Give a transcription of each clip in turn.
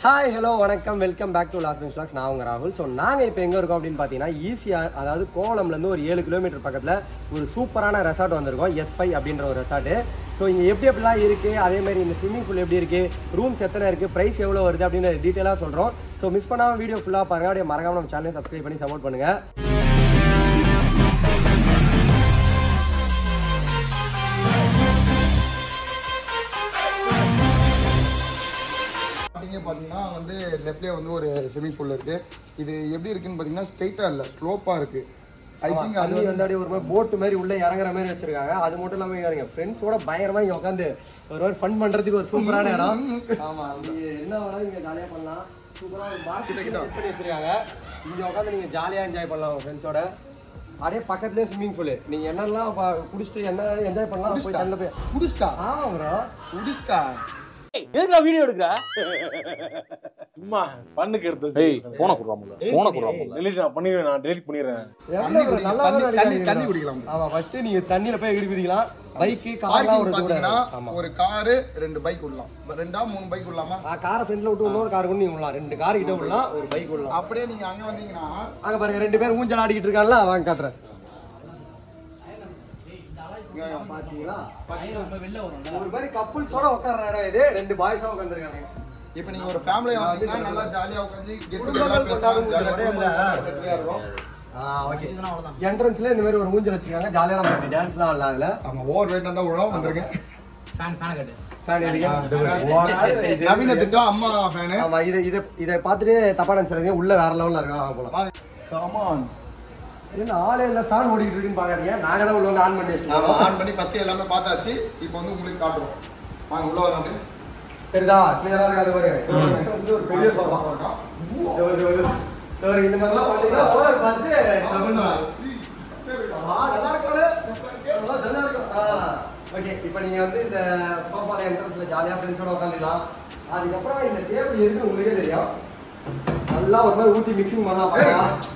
Hi hello வணக்கம் welcome back to last minutes vlogs. நான் உங்க ராகுல். ஸோ நாங்கள் இப்போ எங்கே இருக்கோம் அப்படின்னு பார்த்தீங்கன்னா ஈஸியாக அதாவது கோவளம்லேருந்து ஒரு 7 கிலோமீட்டர் பக்கத்தில் ஒரு சூப்பரான ரெசார்ட் வந்திருக்கோம். S5 அப்படின்ற ஒரு ரெசார்ட்டு. ஸோ இங்கே எப்படிலாம் இருக்குது, அதேமாதிரி இந்த ஸ்விம்மிங் பூல் எப்படி இருக்குது, ரூம்ஸ் எத்தனை இருக்குது, ப்ரைஸ் எவ்வளோ வருது அப்படின்னு டீட்டெயிலாக சொல்கிறோம். ஸோ மிஸ் பண்ணாமல் வீடியோ ஃபுல்லாக பாருங்கள். அப்படியே மறக்காமல் நம்ம சேனலை சப்ஸ்கிரைப் பண்ணி சப்போர்ட் பண்ணுங்கள். பார்த்தீங்கன்னா வந்து லெஃப்ட்லேயே வந்து ஒரு ஸ்விமிங் பூல் இருக்குது. இது எப்படி இருக்குன்னு பார்த்தீங்கன்னா ஸ்ட்ரெயிட்டாக இல்லை, ஸ்லோப்பாக இருக்குது. ஐ திங்க் அது வந்து அப்படியே ஒரு மாதிரி போட்டு மாதிரி உள்ளே இறங்குற மாதிரி வச்சிருக்காங்க. அது மட்டும் இல்லாமல் இங்கே ஃப்ரெண்ட்ஸோட பயங்கரமாக இங்கே உட்காந்து ஒரு மாதிரி ஃபன் பண்ணுறதுக்கு ஒரு சூப்பரான இடம். ஆமாம், என்ன வேணாலும் இங்கே ஜாலியாக பண்ணலாம். சூப்பராக ஒரு பார்ட்டி பண்ணி வச்சிருக்காங்க. இங்கே உட்காந்து நீங்கள் ஜாலியாக என்ஜாய் பண்ணலாம் உங்கள் ஃப்ரெண்ட்ஸோட. அப்படியே பக்கத்துலேயே ஸ்விம்மிங் பூல். நீங்கள் என்னெல்லாம் குடிச்சிட்டு என்ன என்ஜாய் பண்ணலாம் போய் தண்ணில் போய் குடிஸ்டா. ஆமாம் ப்ரோ, குடிஸ்டா. எதுக்கு வீடியோ எடுக்கற சும்மா பண்ணுக்கு எடுத்து போனை குடுறாமல டெலீட் நான் பண்ணிடுறேன். நான் டெலீட் பண்ணிடுறேன். தண்ணி குடிக்கலாம். ஆமா, ஃபர்ஸ்ட் நீங்க தண்ணில போய் எகிரி குதிக்கலாம். பைக் கார்லாம் ஒரு பாத்தீங்கன்னா ஒரு கார் 2 பைக் விடலாம். 2-3 பைக் விடலாமா? காரை ஃப்ரண்ட்ல விட்டு இன்னொரு கார் கொண்டு நீங்க விடலாம். 2 கார் கிட்ட விடலாம், ஒரு பைக் விடலாம். அப்படியே நீங்க அங்க வந்தீங்கன்னா அங்க பாருங்க 2 பேர் ஊஞ்சல் ஆடிக்கிட்டு இருக்காங்கல, வாங்க காட்டுறேன். பாத்தீங்களா, ஒரு மாதிரி கப்புள்ஸோட உட்கார்ற இடம் இது. 2 பாய்ஸா உட்கார்ந்திருக்காங்க. இப்போ நீங்க ஒரு ஃபேமிலியா வந்தீங்கன்னா நல்லா ஜாலியா உட்கார்ந்து கெட் டுகெதர் பேசலாம். ஜாலியா இருக்கும். ஓகே. என்ட்ரன்ஸ்ல இந்த மாதிரி ஒரு ஊஞ்சல் வச்சிருக்காங்க. ஜாலியா நம்ம டான்ஸ்லாம் ஆடலாம் அதுல. ஆமா, ஓவர் வெயிட் இருந்தா உள்ள வந்திருக்கேன். ஃபேன் எரிக்க. நவீன திட்டம் அம்மா ஃபேன். ஆமா, இத பார்த்துட்டு தப்பா நினைச்சறீங்க. உள்ள வேற லெவல்ல இருக்காங்க போல. Come on. என்ன ஆளே இல்ல, ஃபேன் ஓடிட்டு இருக்குன்னு பாக்காதீங்க. நாங்க தான் உள்ள வந்து ஆன் பண்ணி வச்சிட்டோம். ஆன் பண்ணி ஃபர்ஸ்ட் எல்லாமே பார்த்தாச்சு. இப்போ வந்து உங்களுக்கு காட்டுறோம். வாங்க உள்ள வரணும். சரிதா, கிளியரா இருக்காது பாருங்க. வந்து ஒரு பெரிய சோஃபா இருக்கா. சரி இந்த மாதிரிலாம் பண்ணீங்கன்னா ஓனர் பார்த்து நல்லா இருக்கும்ல. நல்லா இருக்கும். ஓகே, இப்போ நீங்க வந்து இந்த சோஃபால என்ட்ரன்ஸ்ல ஜாலியா ஃப்ரெண்ட்ஸோட உட்காந்துக்கலாம். அதுக்கப்புறம் இந்த டேபிள் எதுக்கு உங்களுக்கே தெரியும். நல்லா ஒரு மாதிரி ஊத்தி மிக்சிங் பண்ணலாம். பாருங்க,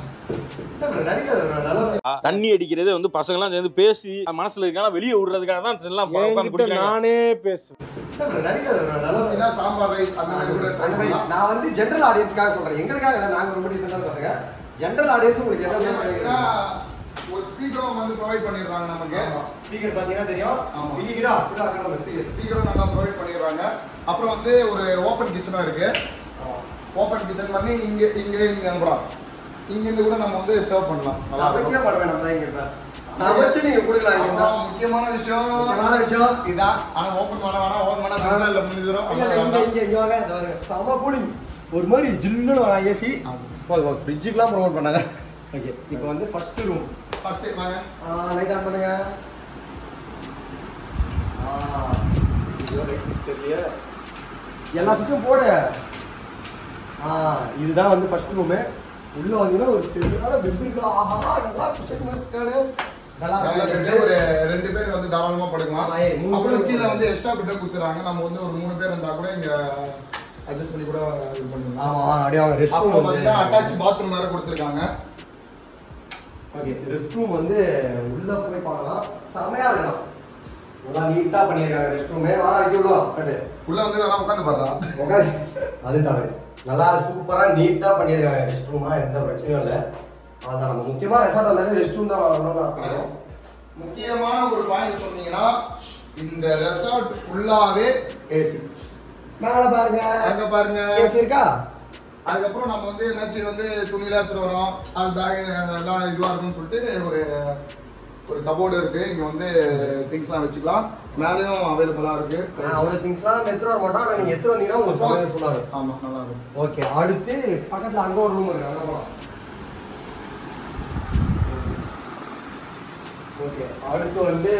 தண்ணி அடிக்கிறது வந்து பசங்க எல்லாம் சேர்ந்து பேசி மனசுல இருக்காங்க வெளியே விடுறதுக்காக தான் எல்லாம் உட்கார்ந்து குடிக்கிறாங்க. நானே பேசுவேன். சாம்பார் ரைஸ் அந்த மாதிரி. நான் வந்து ஜெனரல் ஆடியன்ஸ்க்காக சொல்றேன், எங்களுக்காக நாங்க ரொம்ப டீசென்ட்டா சொல்றேன். ஜெனரல் ஆடியன்ஸ் உங்களுக்கு என்ன ஒரு ஸ்பீக்கரும் வந்து ப்ரொவைட் பண்ணிடுறாங்க. நமக்கு ஸ்பீக்கர் பாத்தீங்கன்னா தெரியும். ஸ்பீக்கரும் நல்லா ப்ரொவைட் பண்ணிடுறாங்க. அப்புறம் வந்து ஒரு ஓப்பன் கிச்சனும் இருக்கு. ஓப்பன் கிச்சன் பண்ணி இங்க அனுப்பலாம். இங்க இருந்து கூட நம்ம வந்து சர்வ் பண்ணலாம். சமைக்கவே பண்ண வேண்டாம் தான் இங்க சமைச்சு நீங்க கொடுக்கலாம். முக்கியமான விஷயம் இதான். ஆனா ஓப்பன் பண்ண வேணாம். ஓப்பன் பண்ணா சென்சார்ல முடிஞ்சிடும். இங்க வாங்க. செம கூலிங், ஒரு மாதிரி ஜில்லுன்னு வர ஏசி. ஃப்ரிட்ஜுக்குலாம் ப்ரொமோட் பண்ணாங்க. ஓகே, இப்போ வந்து ஃபர்ஸ்ட் ரூம். ஃபர்ஸ்ட் வாங்க. லைட் ஆன் பண்ணுங்க. எல்லா சுற்றும் போடு. இதுதான் வந்து ஃபர்ஸ்ட் ரூமு. உள்ள வந்தீங்கன்னா ஒரு பெரிய பெட் இருக்கு. ஆஹா, நல்லா குஷன் இருக்கானே. ஒரு 2 பேர் வந்து தாராளமா படுக்கலாம். அப்புறம் கீழே வந்து எக்ஸ்ட்ரா பெட் கொடுத்துறாங்க. நம்ம வந்து ஒரு 3 பேர் இருந்தா கூட இங்க அட்ஜஸ்ட் பண்ணி கூட இது பண்ணுவாங்க. ஆமா, அப்படியே ரெஸ்ட் ரூம் வந்து அட்டாச் பாத்ரூம் வேற கொடுத்துருக்காங்க. ஓகே, ரெஸ்ட் ரூம் வந்து உள்ள போய் பார்க்கலாம். செமையா இருக்கும். நல்லா நீட்டா பண்ணிருக்காங்க ரெஸ்ட் ரூமே. வாடா இவ்வளோ கட்டு உள்ள வந்து வேணா உட்காந்து பாடுறா. அது தவிர நல்லா சூப்பரா நீட்டா பண்ணிருக்காங்க ரெஸ்ட் ரூமா. எந்த பிரச்சனையும் இல்லை. அதான் நம்ம முக்கியமா ரெசார்ட் வந்தாலே ரெஸ்ட் ரூம் தான் வரணும். முக்கியமான ஒரு பாயிண்ட் சொன்னீங்கன்னா இந்த ரெசார்ட் ஃபுல்லாவே ஏசி. மேல பாருங்க, அங்க பாருங்க ஏசி இருக்கா. அதுக்கப்புறம் நம்ம வந்து என்னாச்சு வந்து துணியெல்லாம் எடுத்துட்டு வரோம். அது பேக் எல்லாம் இதுவா இருக்குன்னு சொல்லிட்டு ஒரு கபோர்டு இருக்கு. இங்க வந்து திங்ஸ்லாம் வச்சுக்கலாம். மேலேயும் அவைலபிளா இருக்கு. அவ்வளவு திங்ஸ்லாம் எடுத்துட்டு வர மாட்டோம். நீங்க எடுத்துட்டு வந்தீங்கன்னா உங்களுக்கு ஃபுல்லா இருக்கும். ஆமா, நல்லா இருக்கும். ஓகே, அடுத்து பக்கத்துல அங்க ஒரு ரூம் இருக்கு, அங்க போலாம். ஓகே, அடுத்து வந்து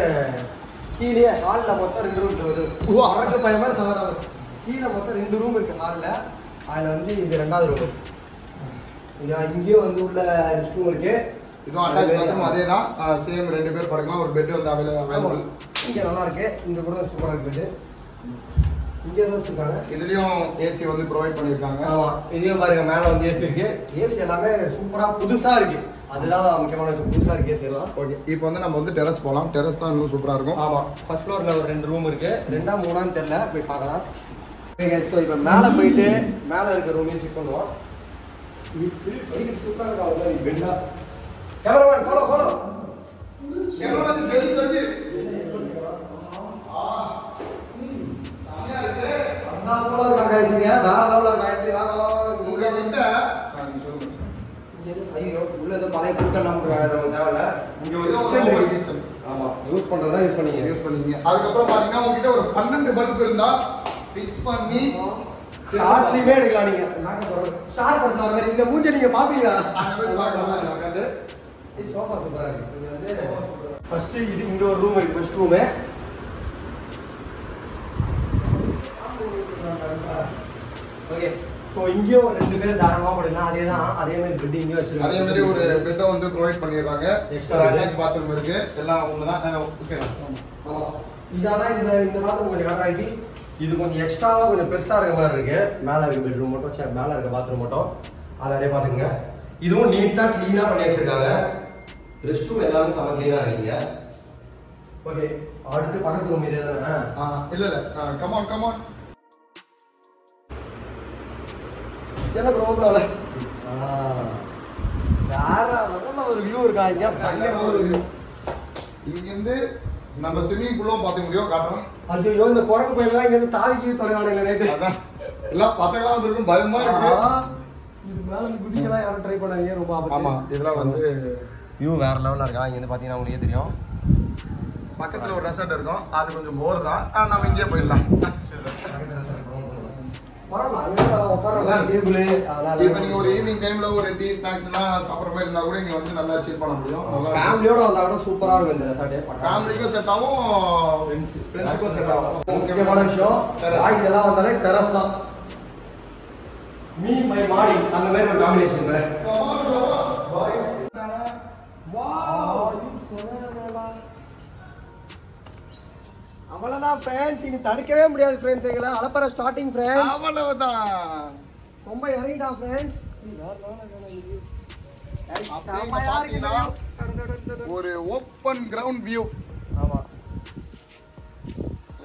கீழே ஹால்ல மொத்தம் 2 ரூம் இருக்கு. அரக்கு பையன் மாதிரி தவறாது. கீழே மொத்தம் 2 ரூம் இருக்கு ஹால்ல. அதுல வந்து இது 2வது ரூம். இங்கேயும் வந்து உள்ள ரெஸ்ட் ரூம் இருக்கு. இதுவும் அட்டாச் பாத்ரூம் அதேதான். சேம் 2 பேர் படுக்கலாம். ஒரு பெட் வந்து அவைலபிள். இங்க நல்லா இருக்கு. இங்க கூட சூப்பரா இருக்கு பெட். இங்க தான் வச்சிருக்காங்க. இதுலயும் ஏசி வந்து ப்ரொவைட் பண்ணிருக்காங்க. ஆமா, இதையும் பாருங்க, மேல வந்து ஏசி இருக்கு. ஏசி எல்லாமே சூப்பரா புதுசா இருக்கு. அதுதான் முக்கியமான விஷயம், புதுசா இருக்கு ஏசி எல்லாம். ஓகே, இப்போ வந்து நம்ம வந்து டெரஸ் போலாம். டெரஸ் தான் இன்னும் சூப்பரா இருக்கும். ஆமா, ஃபர்ஸ்ட் ஃப்ளோர்ல ஒரு 2 ரூம் இருக்கு. 2ஆ 3ஆன்னு தெரியல, போய் பார்க்கலாம். இப்போ மேலே போயிட்டு மேலே இருக்க ரூமையும் செக் பண்ணுவோம். சூப்பராக இருக்கா பெண்டா. கேமராமேன் ஃபாலோ கேமராமேன் ஜல்தி ஜல்தி. ஐயோ உள்ள ஏதோ பழைய பொருட்கள் நமக்கு தேவையில்ல. இங்க ஒரு கிச்சன். ஆமா யூஸ் பண்றதா யூஸ் பண்ணிங்க. அதுக்கப்புறம் பாத்தீங்கன்னா உங்ககிட்ட ஒரு 12 பல்ப் இருந்தா ஃபிக்ஸ் பண்ணி ஷார்ட்லயே எடுக்கலாம். நீங்க ஸ்டார் படத்துல வர மாதிரி இந்த மூஞ்ச நீங்க பாப்பீங்களா? உட்காந்து சோஃபா சூப்பரா இருக்கு. இது வந்து ஃபர்ஸ்ட் இது இங்க ஒரு ரூம் இருக்கு. First room. ஓகே சோ இங்கேயும் ஒரு 2 பேர் தாராளமா படுக்கலாம். அதே மாதிரி பெட் இங்கேயும் வச்சிருக்காங்க. அதே மாதிரி ஒரு பெட்டை வந்து ப்ரொவைட் பண்ணிடுறாங்க. எக்ஸ்ட்ரா அட்டாச் பாத்ரூம் இருக்கு. எல்லாம் ஒண்ணுதான். ஓகேலாம். இதானா இந்த பாத்ரூம் கொஞ்சம் கரெக்டாகி இது கொஞ்சம் எக்ஸ்ட்ராவா கொஞ்சம் பெருசா இருக்க மாதிரி இருக்கு. மேல இருக்க பெட்ரூம் மட்டும் மேல இருக்க பாத்ரூம் மட்டும் அதை அப்படியே பாத்துக்கங்க. இதுவும் நீட்டா கிளீனா பண்ணி வச்சிருக்காங்க. ரெஸ்ட் ரூம் எல்லாமே செம கிளீனா இருக்கீங்க. ஓகே அடுத்து பக்கத்து ரூம் இதே தானே? இல்ல கமான் என்ன ப்ராப்ளம் இல்ல. வேற ஒரு வியூ இருக்கா? இங்க இருந்து நம்ம ஸ்விமிங் பூலும் பாத்துக்க முடியும். காட்டுறோம். ஐயோ இந்த குரங்கு பையெல்லாம் இங்க இருந்து தாவிக்கி தொலைவானுங்க நைட்டு. அதான் எல்லாம் பசங்களா வந்துருக்கும். பயமா இருக்கு. இது மேல இருந்து குதிக்கலாம் யாரும் ட்ரை பண்ணாதீங்க. ரொம்ப ஆபத்து. ஆமா இதெல்லாம் வந்து வியூ வேற லெவல்ல இருக்கா. இங்க இருந்து பாத்தீங்கன்னா உங்களுக்கே தெரியும். பக்கத்துல ஒரு ரெசார்ட் இருக்கும். அது கொஞ்சம் போர் தான். நம்ம இங்கே போயிடலாம். இப்போ நீங்க ஒரு ஈவினிங் டைம்ல ஒரு டீ ஸ்நாக்ஸ் எல்லாம் சாப்பிடுற மாதிரி இருந்தா கூட இங்க வந்து நல்லா சில் பண்ண முடியும். ஃபேமிலியோட வந்தா கூட சூப்பரா இருக்கும் இந்த ரெசார்ட். ஃபேமிலிக்கும் செட் ஆகும், ஃப்ரெண்ட்ஸுக்கும் செட் ஆகும். முக்கியமான விஷயம் பாய்ஸ் எல்லாம் வந்தாலே டெரஸ் தான். மீ மை மாடி அந்த மாதிரி ஒரு காம்பினேஷன் வேற. அவ்வளவுதான் ஃப்ரெண்ட்ஸ். இனி தடுக்கவே முடியாது ஃப்ரெண்ட்ஸ். எங்களை அலப்பற ஸ்டார்டிங் ஃப்ரெண்ட்ஸ். அவ்வளவுதான். ரொம்ப இறங்கிட்டா ஃப்ரெண்ட்ஸ். ஒரு ஓப்பன் கிரவுண்ட் வியூ. ஆமா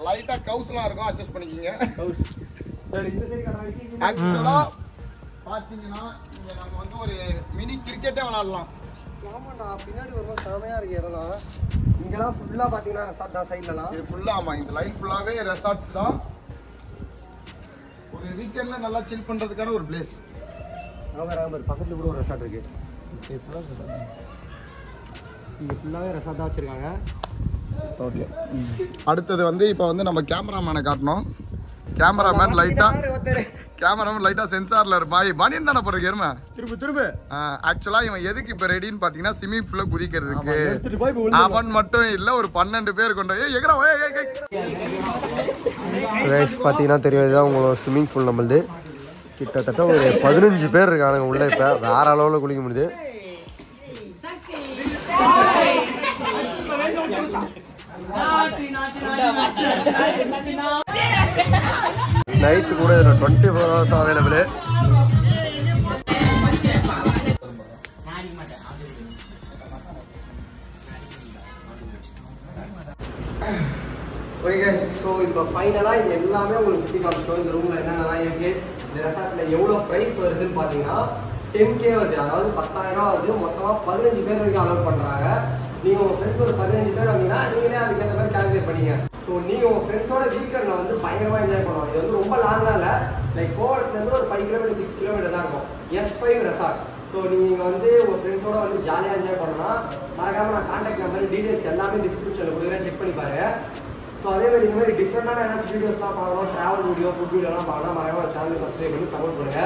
லைட்டா கவுஸ்லாம் இருக்கும். அட்ஜஸ்ட் பண்ணிக்கீங்க. சரி இந்த சைடு காட்டுறேன். ஆக்சுவலா பாத்தீங்கன்னா இங்க நம்ம வந்து ஒரு மினி கிரிக்கெட்டே விளையாடலாம். ஆமாடா பின்னாடி ரொம்ப செமையா இருக்கு இடம்லாம். இங்கெல்லாம் ஃபுல்லா பாத்தீங்கன்னா ரெசார்ட் தான் சைடுலலாம். இது ஃபுல்லா ஆமா இந்த லைன் ஃபுல்லாவே ரெசார்ட்ஸ் தான். ஒரு வீக்கெண்ட்ல நல்லா சில் பண்றதுக்கான ஒரு பிளேஸ். ராமர் பக்கத்துல கூட ஒரு ரெசார்ட் இருக்கு. இங்க ஃபுல்லாவே ரெசார்ட் தான் வச்சிருக்காங்க. ஓகே அடுத்தது வந்து இப்போ வந்து நம்ம கேமராமேனை காட்டணும். கேமராமேன் லைட்டா சென்சார்ல இருப்பான். பனியன் தானே போறதுக்கு எருமை திரும்ப ஆக்சுவலா இவன் எதுக்கு இப்ப ரெடின்னு பாத்தீங்கன்னா ஸ்விமிங் பூல்ல குதிக்கிறதுக்கு. அவன் மட்டும் இல்ல ஒரு 12 பேர் கொண்டு பாத்தீங்கன்னா தெரியும். இதுதான் உங்களோட ஸ்விம்மிங் பூல். நம்மளது கிட்டத்தட்ட ஒரு 15 பேர் இருக்கானுங்க உள்ள. இப்ப வேற அளவுல குளிக்க முடியுது. நைட்டு கூட இதுல 24 hours available. Okay guys so இப்போ ஃபைனலா இது எல்லாமே உங்களுக்கு சுத்தி காமிச்சிட்டோம். இந்த ரூம்ல என்னென்னலாம் இருக்கு, இந்த ரெசார்ட்ல எவ்வளவு பிரைஸ் வருதுன்னு பாத்தீங்கன்னா 10k வருது. அதாவது 10,000 வருது. மொத்தமா 15 பேர் வரைக்கும் அலோவ் பண்றாங்க. நீங்க உங்க ஃப்ரெண்ட்ஸ் ஒரு 15 பேர் வந்தீங்கன்னா நீங்களே அதுக்கேற்ற மாதிரி கால்குலேட் பண்ணீங்க. ஸோ நீங்க உங்க ஃப்ரெண்ட்ஸோட வீக்கெண்ட்ல வந்து பயங்கரமா என்ஜாய் பண்ணுவோம். இது வந்து ரொம்ப லாங்லாம் இல்லை. லைக் கோவளத்துல இருந்து ஒரு 5 கிலோமீட்டர் 6 கிலோமீட்டர் தான் இருக்கும். S5 resort. ஸோ நீங்க வந்து உங்க ஃப்ரெண்ட்ஸோட வந்து ஜாலியாக என்ஜாய் பண்ணணும்னா மறக்காம நான் கான்டாக்ட் நம்பர் டீடைல்ஸ் எல்லாமே டிஸ்கிரிப்ஷன்ல கொடுக்குறேன். செக் பண்ணி பாருங்க. ஸோ அதே மாதிரி இந்த மாதிரி டிஃப்ரெண்டான ஏதாச்சும் வீடியோஸ்லாம் பார்க்கணும், ட்ராவல் வீடியோ, ஃபுட் வீடியோலாம் பார்க்கணும், மறக்காம சேனலை சப்ஸ்கிரைப் பண்ணி சப்போர்ட் பண்ணுங்க.